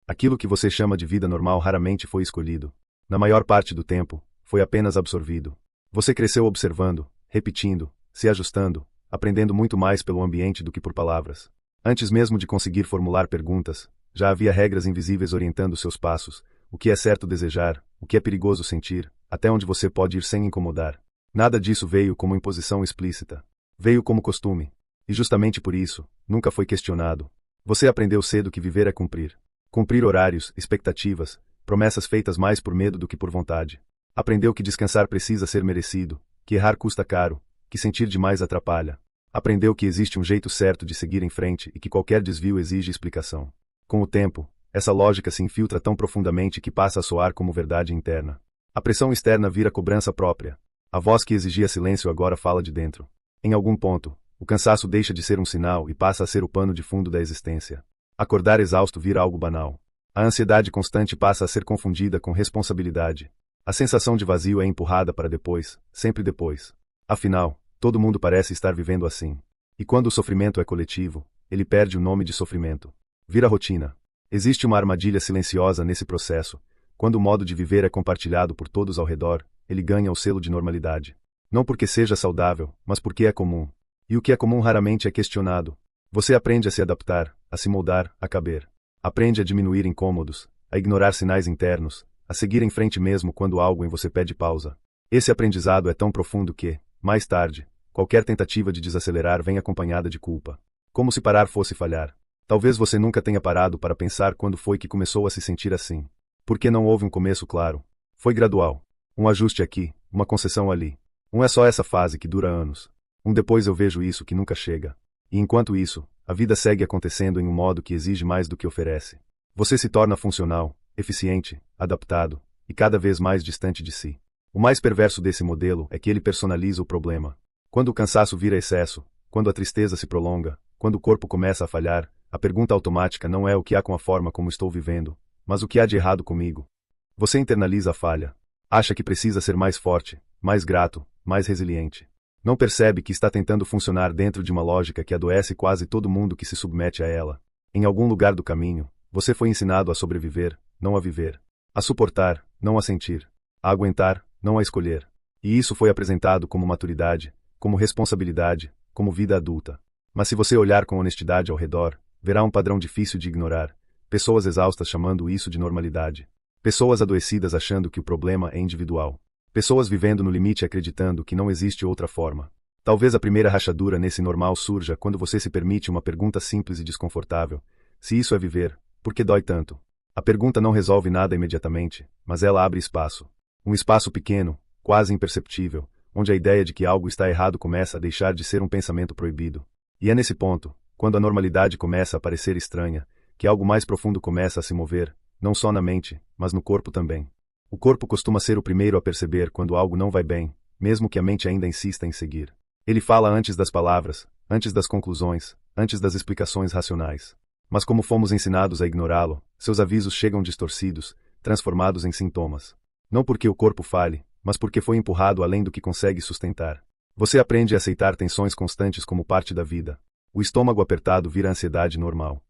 Aquilo que você chama de vida normal raramente foi escolhido. Na maior parte do tempo, foi apenas absorvido. Você cresceu observando, repetindo, se ajustando, aprendendo muito mais pelo ambiente do que por palavras. Antes mesmo de conseguir formular perguntas, já havia regras invisíveis orientando seus passos, o que é certo desejar, o que é perigoso sentir, até onde você pode ir sem incomodar. Nada disso veio como imposição explícita. Veio como costume. E justamente por isso, nunca foi questionado. Você aprendeu cedo que viver é cumprir. Cumprir horários, expectativas, promessas feitas mais por medo do que por vontade. Aprendeu que descansar precisa ser merecido, que errar custa caro, que sentir demais atrapalha. Aprendeu que existe um jeito certo de seguir em frente e que qualquer desvio exige explicação. Com o tempo, essa lógica se infiltra tão profundamente que passa a soar como verdade interna. A pressão externa vira cobrança própria. A voz que exigia silêncio agora fala de dentro. Em algum ponto, o cansaço deixa de ser um sinal e passa a ser o pano de fundo da existência. Acordar exausto vira algo banal. A ansiedade constante passa a ser confundida com responsabilidade. A sensação de vazio é empurrada para depois, sempre depois. Afinal, todo mundo parece estar vivendo assim. E quando o sofrimento é coletivo, ele perde o nome de sofrimento. Vira rotina. Existe uma armadilha silenciosa nesse processo. Quando o modo de viver é compartilhado por todos ao redor, ele ganha o selo de normalidade. Não porque seja saudável, mas porque é comum. E o que é comum raramente é questionado. Você aprende a se adaptar, a se moldar, a caber. Aprende a diminuir incômodos, a ignorar sinais internos, a seguir em frente mesmo quando algo em você pede pausa. Esse aprendizado é tão profundo que, mais tarde, qualquer tentativa de desacelerar vem acompanhada de culpa. Como se parar fosse falhar. Talvez você nunca tenha parado para pensar quando foi que começou a se sentir assim. Porque não houve um começo claro. Foi gradual. Um ajuste aqui, uma concessão ali. Um é só essa fase que dura anos. Um depois eu vejo isso que nunca chega. E enquanto isso, a vida segue acontecendo em um modo que exige mais do que oferece. Você se torna funcional, eficiente, adaptado, e cada vez mais distante de si. O mais perverso desse modelo é que ele personaliza o problema. Quando o cansaço vira excesso, quando a tristeza se prolonga, quando o corpo começa a falhar, a pergunta automática não é o que há com a forma como estou vivendo, mas o que há de errado comigo. Você internaliza a falha. Acha que precisa ser mais forte, mais grato, mais resiliente. Não percebe que está tentando funcionar dentro de uma lógica que adoece quase todo mundo que se submete a ela. Em algum lugar do caminho, você foi ensinado a sobreviver, não a viver. A suportar, não a sentir. A aguentar, não a escolher. E isso foi apresentado como maturidade, como responsabilidade, como vida adulta. Mas se você olhar com honestidade ao redor, verá um padrão difícil de ignorar. Pessoas exaustas chamando isso de normalidade. Pessoas adoecidas achando que o problema é individual. Pessoas vivendo no limite acreditando que não existe outra forma. Talvez a primeira rachadura nesse normal surja quando você se permite uma pergunta simples e desconfortável. Se isso é viver, por que dói tanto? A pergunta não resolve nada imediatamente, mas ela abre espaço. Um espaço pequeno, quase imperceptível, onde a ideia de que algo está errado começa a deixar de ser um pensamento proibido. E é nesse ponto, quando a normalidade começa a parecer estranha, que algo mais profundo começa a se mover, não só na mente, mas no corpo também. O corpo costuma ser o primeiro a perceber quando algo não vai bem, mesmo que a mente ainda insista em seguir. Ele fala antes das palavras, antes das conclusões, antes das explicações racionais. Mas como fomos ensinados a ignorá-lo, seus avisos chegam distorcidos, transformados em sintomas. Não porque o corpo fale, mas porque foi empurrado além do que consegue sustentar. Você aprende a aceitar tensões constantes como parte da vida. O estômago apertado vira ansiedade normal.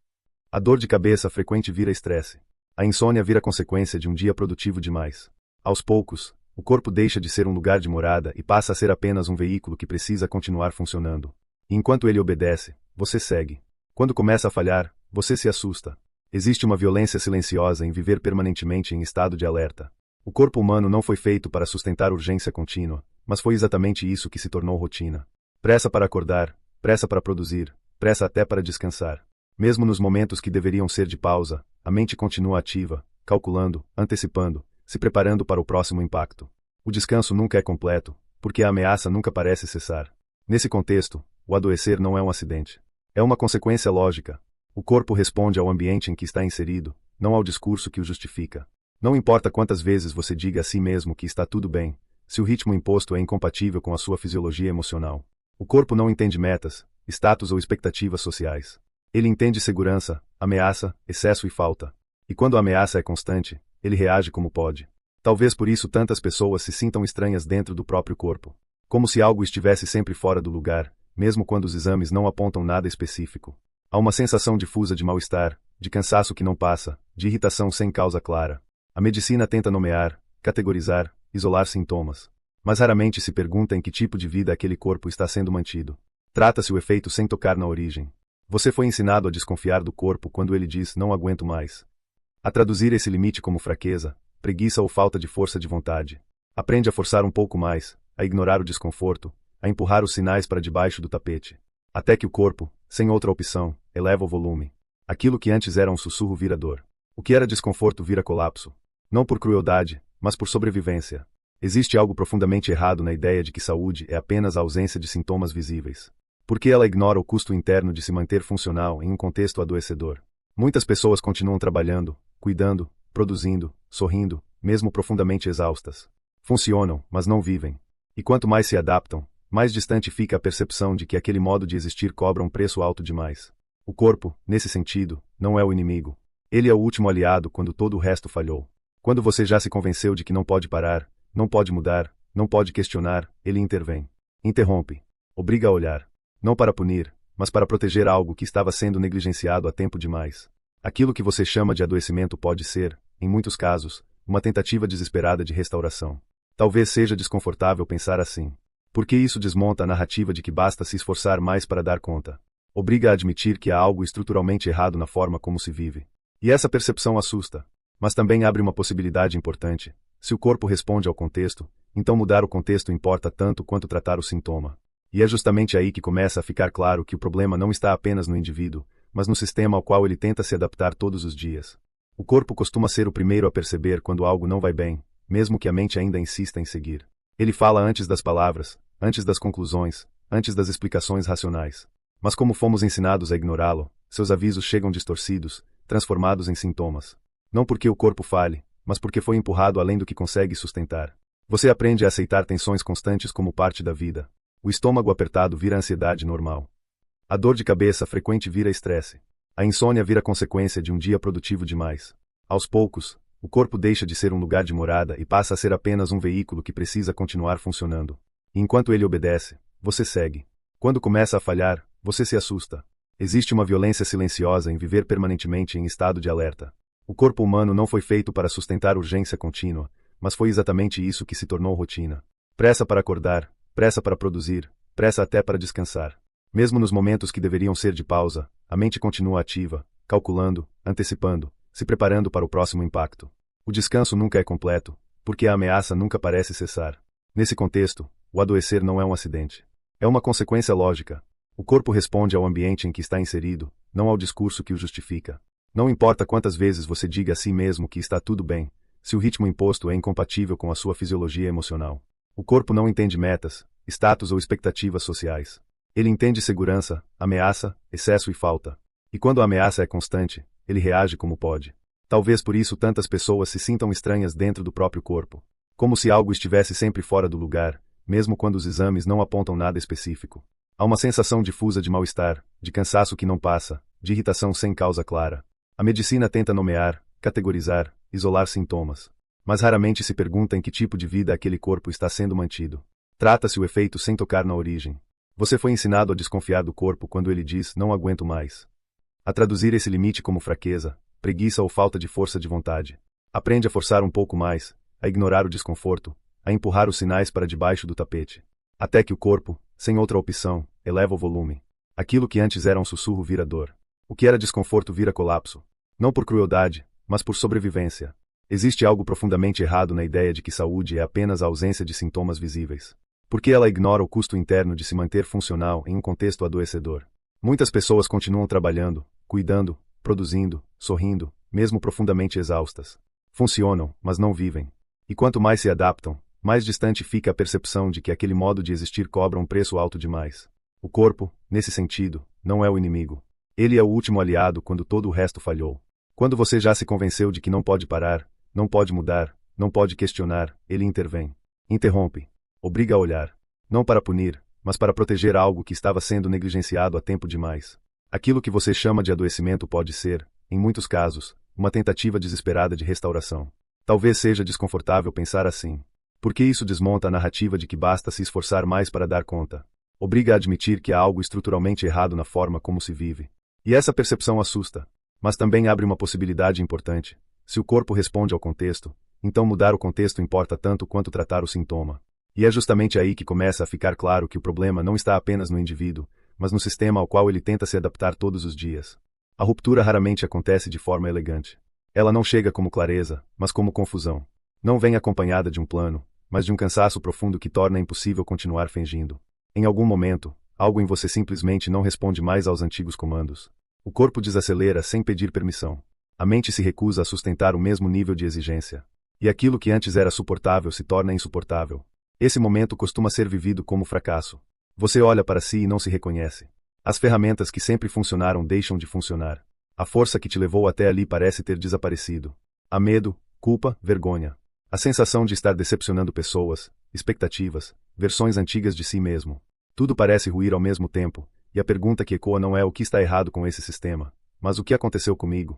A dor de cabeça frequente vira estresse. A insônia vira consequência de um dia produtivo demais. Aos poucos, o corpo deixa de ser um lugar de morada e passa a ser apenas um veículo que precisa continuar funcionando. E enquanto ele obedece, você segue. Quando começa a falhar, você se assusta. Existe uma violência silenciosa em viver permanentemente em estado de alerta. O corpo humano não foi feito para sustentar urgência contínua, mas foi exatamente isso que se tornou rotina. Pressa para acordar, pressa para produzir, pressa até para descansar. Mesmo nos momentos que deveriam ser de pausa, a mente continua ativa, calculando, antecipando, se preparando para o próximo impacto. O descanso nunca é completo, porque a ameaça nunca parece cessar. Nesse contexto, o adoecer não é um acidente. É uma consequência lógica. O corpo responde ao ambiente em que está inserido, não ao discurso que o justifica. Não importa quantas vezes você diga a si mesmo que está tudo bem, se o ritmo imposto é incompatível com a sua fisiologia emocional. O corpo não entende metas, status ou expectativas sociais. Ele entende segurança, ameaça, excesso e falta. E quando a ameaça é constante, ele reage como pode. Talvez por isso tantas pessoas se sintam estranhas dentro do próprio corpo. Como se algo estivesse sempre fora do lugar, mesmo quando os exames não apontam nada específico. Há uma sensação difusa de mal-estar, de cansaço que não passa, de irritação sem causa clara. A medicina tenta nomear, categorizar, isolar sintomas. Mas raramente se pergunta em que tipo de vida aquele corpo está sendo mantido. Trata-se o efeito sem tocar na origem. Você foi ensinado a desconfiar do corpo quando ele diz não aguento mais. A traduzir esse limite como fraqueza, preguiça ou falta de força de vontade. Aprende a forçar um pouco mais, a ignorar o desconforto, a empurrar os sinais para debaixo do tapete. Até que o corpo, sem outra opção, eleva o volume. Aquilo que antes era um sussurro vira dor. O que era desconforto vira colapso. Não por crueldade, mas por sobrevivência. Existe algo profundamente errado na ideia de que saúde é apenas a ausência de sintomas visíveis. Porque ela ignora o custo interno de se manter funcional em um contexto adoecedor. Muitas pessoas continuam trabalhando, cuidando, produzindo, sorrindo, mesmo profundamente exaustas. Funcionam, mas não vivem. E quanto mais se adaptam, mais distante fica a percepção de que aquele modo de existir cobra um preço alto demais. O corpo, nesse sentido, não é o inimigo. Ele é o último aliado quando todo o resto falhou. Quando você já se convenceu de que não pode parar, não pode mudar, não pode questionar, ele intervém. Interrompe. Obriga a olhar. Não para punir, mas para proteger algo que estava sendo negligenciado há tempo demais. Aquilo que você chama de adoecimento pode ser, em muitos casos, uma tentativa desesperada de restauração. Talvez seja desconfortável pensar assim. Porque isso desmonta a narrativa de que basta se esforçar mais para dar conta. Obriga a admitir que há algo estruturalmente errado na forma como se vive. E essa percepção assusta. Mas também abre uma possibilidade importante. Se o corpo responde ao contexto, então mudar o contexto importa tanto quanto tratar o sintoma. E é justamente aí que começa a ficar claro que o problema não está apenas no indivíduo, mas no sistema ao qual ele tenta se adaptar todos os dias. O corpo costuma ser o primeiro a perceber quando algo não vai bem, mesmo que a mente ainda insista em seguir. Ele fala antes das palavras, antes das conclusões, antes das explicações racionais. Mas como fomos ensinados a ignorá-lo, seus avisos chegam distorcidos, transformados em sintomas. Não porque o corpo fale, mas porque foi empurrado além do que consegue sustentar. Você aprende a aceitar tensões constantes como parte da vida. O estômago apertado vira ansiedade normal. A dor de cabeça frequente vira estresse. A insônia vira consequência de um dia produtivo demais. Aos poucos, o corpo deixa de ser um lugar de morada e passa a ser apenas um veículo que precisa continuar funcionando. E enquanto ele obedece, você segue. Quando começa a falhar, você se assusta. Existe uma violência silenciosa em viver permanentemente em estado de alerta. O corpo humano não foi feito para sustentar urgência contínua, mas foi exatamente isso que se tornou rotina. Pressa para acordar, pressa para produzir, pressa até para descansar. Mesmo nos momentos que deveriam ser de pausa, a mente continua ativa, calculando, antecipando, se preparando para o próximo impacto. O descanso nunca é completo, porque a ameaça nunca parece cessar. Nesse contexto, o adoecer não é um acidente. É uma consequência lógica. O corpo responde ao ambiente em que está inserido, não ao discurso que o justifica. Não importa quantas vezes você diga a si mesmo que está tudo bem, se o ritmo imposto é incompatível com a sua fisiologia emocional. O corpo não entende metas, status ou expectativas sociais. Ele entende segurança, ameaça, excesso e falta. E quando a ameaça é constante, ele reage como pode. Talvez por isso tantas pessoas se sintam estranhas dentro do próprio corpo. Como se algo estivesse sempre fora do lugar, mesmo quando os exames não apontam nada específico. Há uma sensação difusa de mal-estar, de cansaço que não passa, de irritação sem causa clara. A medicina tenta nomear, categorizar, isolar sintomas. Mas raramente se pergunta em que tipo de vida aquele corpo está sendo mantido. Trata-se o efeito sem tocar na origem. Você foi ensinado a desconfiar do corpo quando ele diz não aguento mais. A traduzir esse limite como fraqueza, preguiça ou falta de força de vontade. Aprende a forçar um pouco mais, a ignorar o desconforto, a empurrar os sinais para debaixo do tapete. Até que o corpo, sem outra opção, eleva o volume. Aquilo que antes era um sussurro vira dor. O que era desconforto vira colapso. Não por crueldade, mas por sobrevivência. Existe algo profundamente errado na ideia de que saúde é apenas a ausência de sintomas visíveis. Porque ela ignora o custo interno de se manter funcional em um contexto adoecedor. Muitas pessoas continuam trabalhando, cuidando, produzindo, sorrindo, mesmo profundamente exaustas. Funcionam, mas não vivem. E quanto mais se adaptam, mais distante fica a percepção de que aquele modo de existir cobra um preço alto demais. O corpo, nesse sentido, não é o inimigo. Ele é o último aliado quando todo o resto falhou. Quando você já se convenceu de que não pode parar, não pode mudar, não pode questionar, ele intervém. Interrompe. Obriga a olhar. Não para punir, mas para proteger algo que estava sendo negligenciado há tempo demais. Aquilo que você chama de adoecimento pode ser, em muitos casos, uma tentativa desesperada de restauração. Talvez seja desconfortável pensar assim. Porque isso desmonta a narrativa de que basta se esforçar mais para dar conta. Obriga a admitir que há algo estruturalmente errado na forma como se vive. E essa percepção assusta. Mas também abre uma possibilidade importante. Se o corpo responde ao contexto, então mudar o contexto importa tanto quanto tratar o sintoma. E é justamente aí que começa a ficar claro que o problema não está apenas no indivíduo, mas no sistema ao qual ele tenta se adaptar todos os dias. A ruptura raramente acontece de forma elegante. Ela não chega como clareza, mas como confusão. Não vem acompanhada de um plano, mas de um cansaço profundo que torna impossível continuar fingindo. Em algum momento, algo em você simplesmente não responde mais aos antigos comandos. O corpo desacelera sem pedir permissão. A mente se recusa a sustentar o mesmo nível de exigência. E aquilo que antes era suportável se torna insuportável. Esse momento costuma ser vivido como fracasso. Você olha para si e não se reconhece. As ferramentas que sempre funcionaram deixam de funcionar. A força que te levou até ali parece ter desaparecido. Há medo, culpa, vergonha. A sensação de estar decepcionando pessoas, expectativas, versões antigas de si mesmo. Tudo parece ruir ao mesmo tempo, e a pergunta que ecoa não é o que está errado com esse sistema, mas o que aconteceu comigo.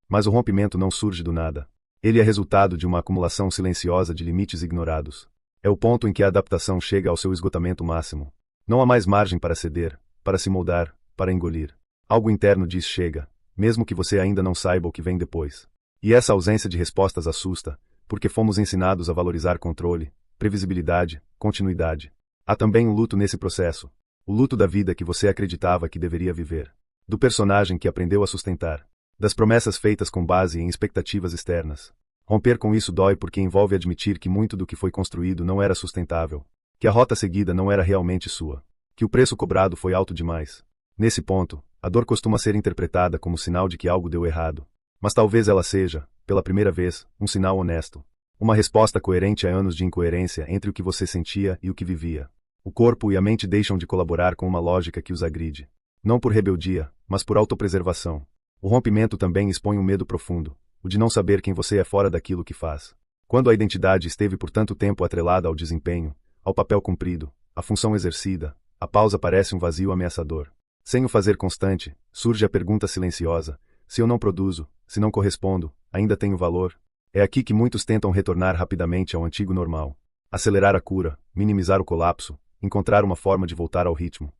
Mas o rompimento não surge do nada. Ele é resultado de uma acumulação silenciosa de limites ignorados. É o ponto em que a adaptação chega ao seu esgotamento máximo. Não há mais margem para ceder, para se moldar, para engolir. Algo interno diz chega, mesmo que você ainda não saiba o que vem depois. E essa ausência de respostas assusta, porque fomos ensinados a valorizar controle, previsibilidade, continuidade. Há também um luto nesse processo. O luto da vida que você acreditava que deveria viver. Do personagem que aprendeu a sustentar. Das promessas feitas com base em expectativas externas. Romper com isso dói porque envolve admitir que muito do que foi construído não era sustentável. Que a rota seguida não era realmente sua. Que o preço cobrado foi alto demais. Nesse ponto, a dor costuma ser interpretada como sinal de que algo deu errado. Mas talvez ela seja, pela primeira vez, um sinal honesto. Uma resposta coerente a anos de incoerência entre o que você sentia e o que vivia. O corpo e a mente deixam de colaborar com uma lógica que os agride. Não por rebeldia, mas por autopreservação. O rompimento também expõe um medo profundo, o de não saber quem você é fora daquilo que faz. Quando a identidade esteve por tanto tempo atrelada ao desempenho, ao papel cumprido, à função exercida, a pausa parece um vazio ameaçador. Sem o fazer constante, surge a pergunta silenciosa: se eu não produzo, se não correspondo, ainda tenho valor? É aqui que muitos tentam retornar rapidamente ao antigo normal. Acelerar a cura, minimizar o colapso, encontrar uma forma de voltar ao ritmo.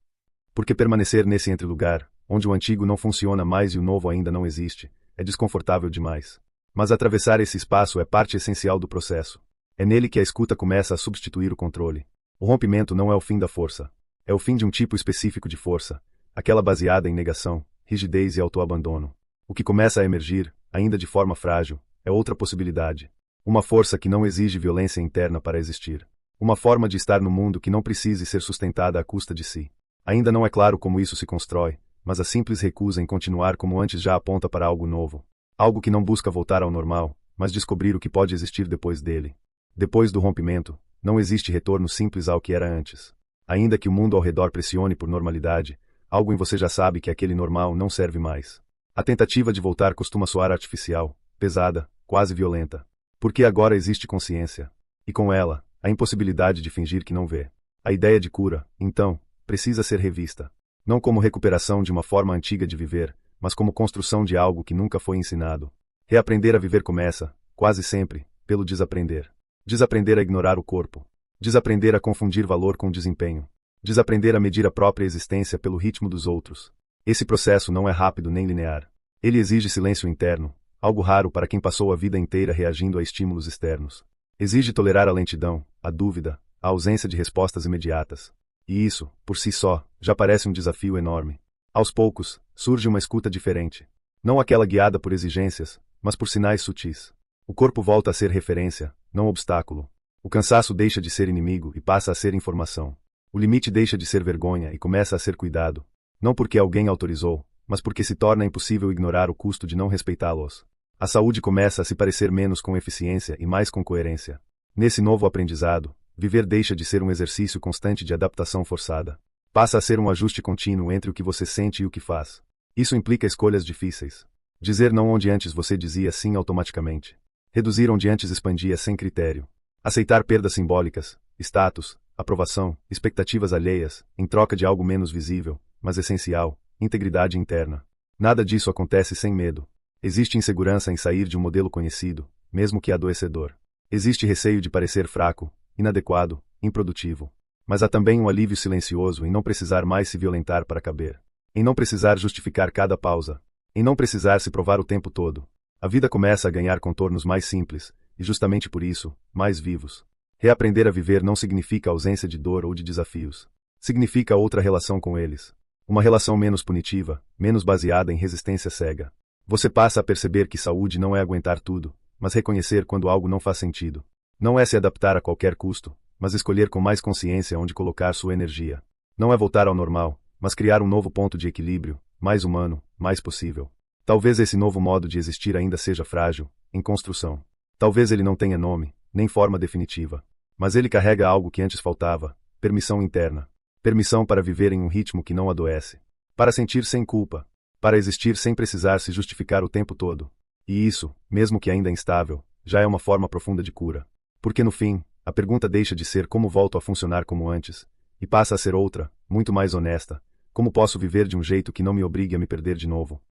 Porque permanecer nesse entrelugar, onde o antigo não funciona mais e o novo ainda não existe, é desconfortável demais. Mas atravessar esse espaço é parte essencial do processo. É nele que a escuta começa a substituir o controle. O rompimento não é o fim da força. É o fim de um tipo específico de força, aquela baseada em negação, rigidez e autoabandono. O que começa a emergir, ainda de forma frágil, é outra possibilidade. Uma força que não exige violência interna para existir. Uma forma de estar no mundo que não precise ser sustentada à custa de si. Ainda não é claro como isso se constrói, mas a simples recusa em continuar como antes já aponta para algo novo. Algo que não busca voltar ao normal, mas descobrir o que pode existir depois dele. Depois do rompimento, não existe retorno simples ao que era antes. Ainda que o mundo ao redor pressione por normalidade, algo em você já sabe que aquele normal não serve mais. A tentativa de voltar costuma soar artificial, pesada, quase violenta. Porque agora existe consciência. E com ela, a impossibilidade de fingir que não vê. A ideia de cura, então, precisa ser revista. Não como recuperação de uma forma antiga de viver, mas como construção de algo que nunca foi ensinado. Reaprender a viver começa, quase sempre, pelo desaprender. Desaprender a ignorar o corpo. Desaprender a confundir valor com desempenho. Desaprender a medir a própria existência pelo ritmo dos outros. Esse processo não é rápido nem linear. Ele exige silêncio interno, algo raro para quem passou a vida inteira reagindo a estímulos externos. Exige tolerar a lentidão, a dúvida, a ausência de respostas imediatas. E isso, por si só, já parece um desafio enorme. Aos poucos, surge uma escuta diferente. Não aquela guiada por exigências, mas por sinais sutis. O corpo volta a ser referência, não obstáculo. O cansaço deixa de ser inimigo e passa a ser informação. O limite deixa de ser vergonha e começa a ser cuidado. Não porque alguém autorizou, mas porque se torna impossível ignorar o custo de não respeitá-los. A saúde começa a se parecer menos com eficiência e mais com coerência. Nesse novo aprendizado, viver deixa de ser um exercício constante de adaptação forçada. Passa a ser um ajuste contínuo entre o que você sente e o que faz. Isso implica escolhas difíceis. Dizer não onde antes você dizia sim automaticamente. Reduzir onde antes expandia sem critério. Aceitar perdas simbólicas, status, aprovação, expectativas alheias, em troca de algo menos visível, mas essencial, integridade interna. Nada disso acontece sem medo. Existe insegurança em sair de um modelo conhecido, mesmo que adoecedor. Existe receio de parecer fraco, inadequado, improdutivo. Mas há também um alívio silencioso em não precisar mais se violentar para caber. Em não precisar justificar cada pausa. em não precisar se provar o tempo todo. A vida começa a ganhar contornos mais simples, e justamente por isso, mais vivos. Reaprender a viver não significa ausência de dor ou de desafios. Significa outra relação com eles. Uma relação menos punitiva, menos baseada em resistência cega. Você passa a perceber que saúde não é aguentar tudo, mas reconhecer quando algo não faz sentido. Não é se adaptar a qualquer custo, mas escolher com mais consciência onde colocar sua energia. Não é voltar ao normal, mas criar um novo ponto de equilíbrio, mais humano, mais possível. Talvez esse novo modo de existir ainda seja frágil, em construção. Talvez ele não tenha nome, nem forma definitiva. Mas ele carrega algo que antes faltava: permissão interna. Permissão para viver em um ritmo que não adoece. Para sentir sem culpa. Para existir sem precisar se justificar o tempo todo. E isso, mesmo que ainda instável, já é uma forma profunda de cura. Porque no fim, a pergunta deixa de ser como volto a funcionar como antes, e passa a ser outra, muito mais honesta: como posso viver de um jeito que não me obrigue a me perder de novo?